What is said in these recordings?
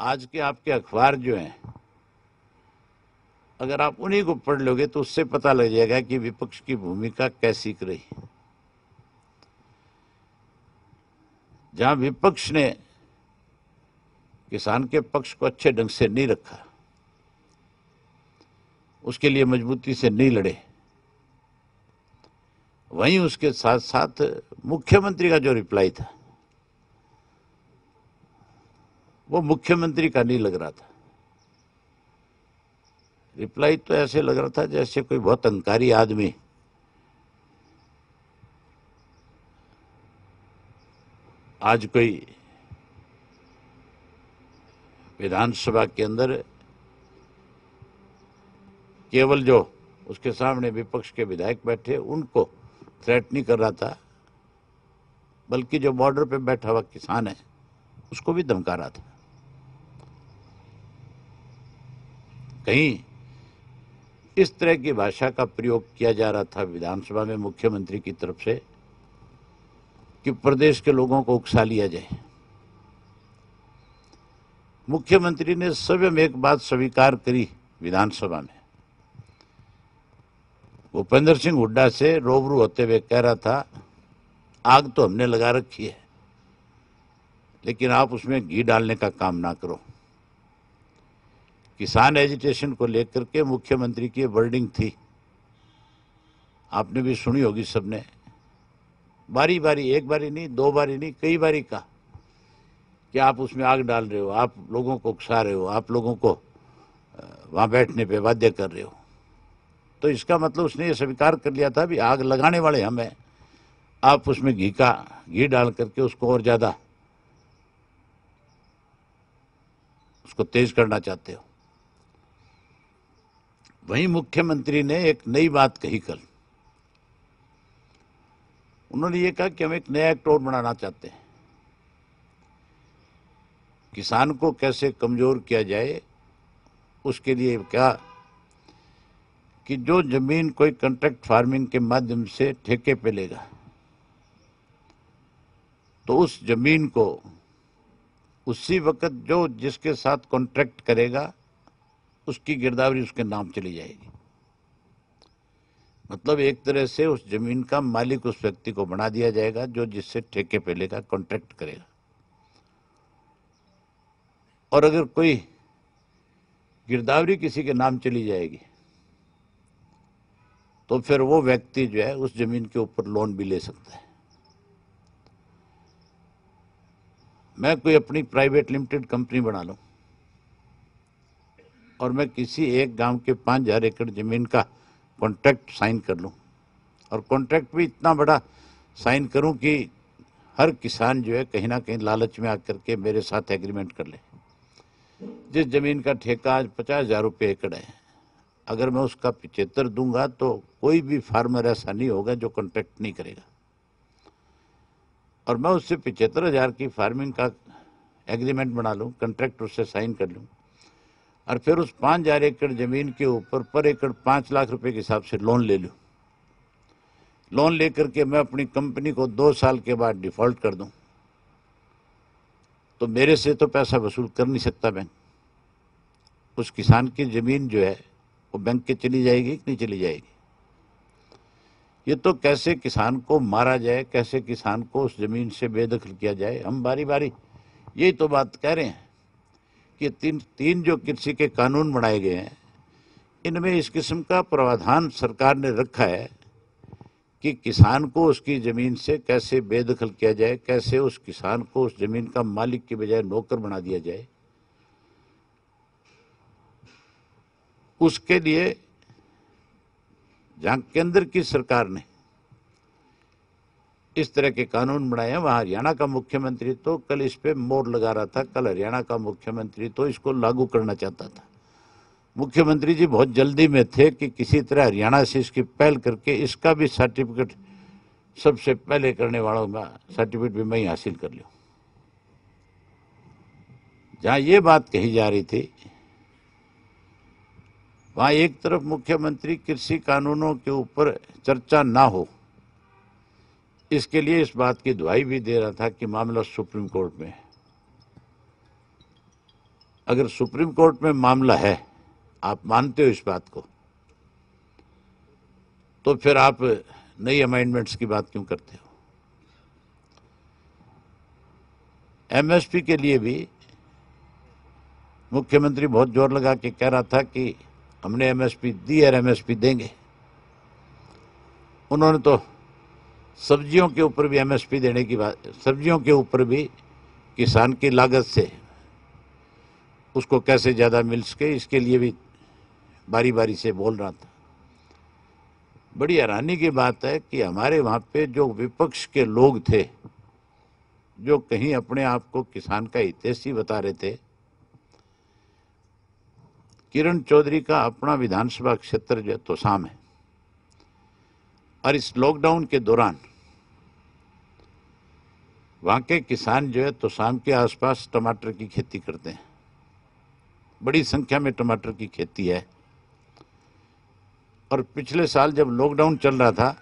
आज के आपके अखबार जो हैं, अगर आप उन्हीं को पढ़ लोगे तो उससे पता लग जाएगा कि विपक्ष की भूमिका कैसी रही। जहां विपक्ष ने किसान के पक्ष को अच्छे ढंग से नहीं रखा, उसके लिए मजबूती से नहीं लड़े, वहीं उसके साथ साथ मुख्यमंत्री का जो रिप्लाई था वो मुख्यमंत्री का नहीं लग रहा था। रिप्लाई तो ऐसे लग रहा था जैसे कोई बहुत अहंकारी आदमी आज कोई विधानसभा के अंदर केवल जो उसके सामने विपक्ष के विधायक बैठे उनको थ्रेट नहीं कर रहा था, बल्कि जो बॉर्डर पे बैठा हुआ किसान है उसको भी धमका रहा था। कहीं इस तरह की भाषा का प्रयोग किया जा रहा था विधानसभा में मुख्यमंत्री की तरफ से कि प्रदेश के लोगों को उकसा लिया जाए। मुख्यमंत्री ने स्वयं एक बात स्वीकार करी विधानसभा में। भूपेंद्र सिंह हुड्डा से रूबरू होते हुए कह रहा था, आग तो हमने लगा रखी है, लेकिन आप उसमें घी डालने का काम ना करो। किसान एजिटेशन को लेकर के मुख्यमंत्री की वर्डिंग थी, आपने भी सुनी होगी सबने। बारी बारी, एक बारी नहीं, दो बारी नहीं, कई बारी कहा कि आप उसमें आग डाल रहे हो, आप लोगों को उकसा रहे हो, आप लोगों को वहां बैठने पे बाध्य कर रहे हो। तो इसका मतलब उसने ये स्वीकार कर लिया था भी आग लगाने वाले हम हैं, आप उसमें घी डाल करके उसको और ज्यादा उसको तेज करना चाहते हो। वहीं मुख्यमंत्री ने एक नई बात कही कल। उन्होंने ये कहा कि हम एक नया एक्ट और बनाना चाहते हैं, किसान को कैसे कमजोर किया जाए उसके लिए क्या कि जो जमीन कोई कॉन्ट्रैक्ट फार्मिंग के माध्यम से ठेके पे लेगा तो उस जमीन को उसी वक्त जो जिसके साथ कॉन्ट्रैक्ट करेगा उसकी गिरदावरी उसके नाम चली जाएगी। मतलब एक तरह से उस जमीन का मालिक उस व्यक्ति को बना दिया जाएगा जो जिससे ठेके पे लेगा, कॉन्ट्रैक्ट करेगा। और अगर कोई गिरदावरी किसी के नाम चली जाएगी तो फिर वो व्यक्ति जो है उस जमीन के ऊपर लोन भी ले सकता है। मैं कोई अपनी प्राइवेट लिमिटेड कंपनी बना लूं और मैं किसी एक गांव के 5000 एकड़ जमीन का कॉन्ट्रैक्ट साइन कर लूं, और कॉन्ट्रैक्ट भी इतना बड़ा साइन करूं कि हर किसान जो है कहीं ना कहीं लालच में आकर के मेरे साथ एग्रीमेंट कर ले। जिस जमीन का ठेका आज 50,000 रुपये एकड़ है, अगर मैं उसका 75 दूंगा तो कोई भी फार्मर ऐसा नहीं होगा जो कॉन्ट्रैक्ट नहीं करेगा, और मैं उससे 75,000 की फार्मिंग का एग्रीमेंट बना लूं, कॉन्ट्रैक्ट उससे साइन कर लूं, और फिर उस 5,000 एकड़ जमीन के ऊपर पर एकड़ 5 लाख रुपए के हिसाब से लोन ले लूं। लोन लेकर के मैं अपनी कंपनी को 2 साल के बाद डिफॉल्ट कर दूं तो मेरे से तो पैसा वसूल कर नहीं सकता बैंक। उस किसान की जमीन जो है वो बैंक के चली जाएगी कि नहीं चली जाएगी। ये तो कैसे किसान को मारा जाए, कैसे किसान को उस जमीन से बेदखल किया जाए, हम बारी बारी यही तो बात कह रहे हैं कि तीन जो कृषि के कानून बनाए गए हैं इनमें इस किस्म का प्रावधान सरकार ने रखा है कि किसान को उसकी जमीन से कैसे बेदखल किया जाए, कैसे उस किसान को उस जमीन का मालिक की बजाय नौकर बना दिया जाए। उसके लिए जहां केंद्र की सरकार ने इस तरह के कानून बनाए हैं, वहां हरियाणा का मुख्यमंत्री तो कल इस पे मोहर लगा रहा था। कल हरियाणा का मुख्यमंत्री तो इसको लागू करना चाहता था। मुख्यमंत्री जी बहुत जल्दी में थे कि किसी तरह हरियाणा से इसकी पहल करके इसका भी सर्टिफिकेट, सबसे पहले करने वालों का सर्टिफिकेट भी मैं ही हासिल कर लूं। जहां ये बात कही जा रही थी वहां एक तरफ मुख्यमंत्री कृषि कानूनों के ऊपर चर्चा ना हो इसके लिए इस बात की दुहाई भी दे रहा था कि मामला सुप्रीम कोर्ट में है। अगर सुप्रीम कोर्ट में मामला है, आप मानते हो इस बात को, तो फिर आप नई अमेंडमेंट्स की बात क्यों करते हो? एमएसपी के लिए भी मुख्यमंत्री बहुत जोर लगा के कह रहा था कि हमने एमएसपी दी और एमएसपी देंगे। उन्होंने तो सब्जियों के ऊपर भी एमएसपी देने की बात, सब्जियों के ऊपर भी किसान की लागत से उसको कैसे ज़्यादा मिल सके, इसके लिए भी बारी बारी से बोल रहा था। बड़ी हैरानी की बात है कि हमारे वहाँ पे जो विपक्ष के लोग थे, जो कहीं अपने आप को किसान का हितैषी बता रहे थे, किरण चौधरी का अपना विधानसभा क्षेत्र जो है तोसाम है, और इस लॉकडाउन के दौरान वहाँ के किसान जो है तोसाम के आसपास टमाटर की खेती करते हैं। बड़ी संख्या में टमाटर की खेती है, और पिछले साल जब लॉकडाउन चल रहा था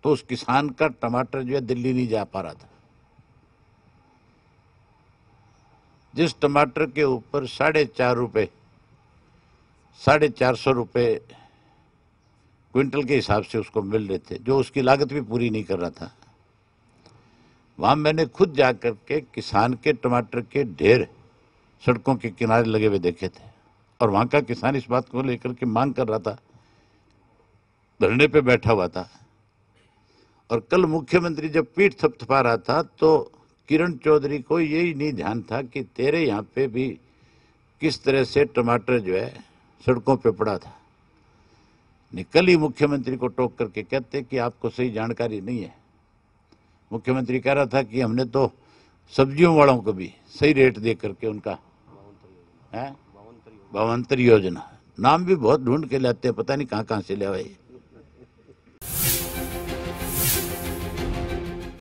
तो उस किसान का टमाटर जो है दिल्ली नहीं जा पा रहा था। जिस टमाटर के ऊपर 450 रुपये क्विंटल के हिसाब से उसको मिल रहे थे, जो उसकी लागत भी पूरी नहीं कर रहा था, वहां मैंने खुद जाकर के किसान के टमाटर के ढेर सड़कों के किनारे लगे हुए देखे थे। और वहां का किसान इस बात को लेकर के मांग कर रहा था, धरने पे बैठा हुआ था। और कल मुख्यमंत्री जब पीठ थपथपा रहा था तो किरण चौधरी को यही नहीं ध्यान था कि तेरे यहाँ पे भी किस तरह से टमाटर जो है सड़कों पे पड़ा था। कल ही मुख्यमंत्री को टोक करके कहते कि आपको सही जानकारी नहीं है। मुख्यमंत्री कह रहा था कि हमने तो सब्जियों वालों को भी सही रेट दे करके उनका भावांतर योजना, नाम भी बहुत ढूंढ के लाते हैं, पता नहीं कहाँ कहाँ से ले आए।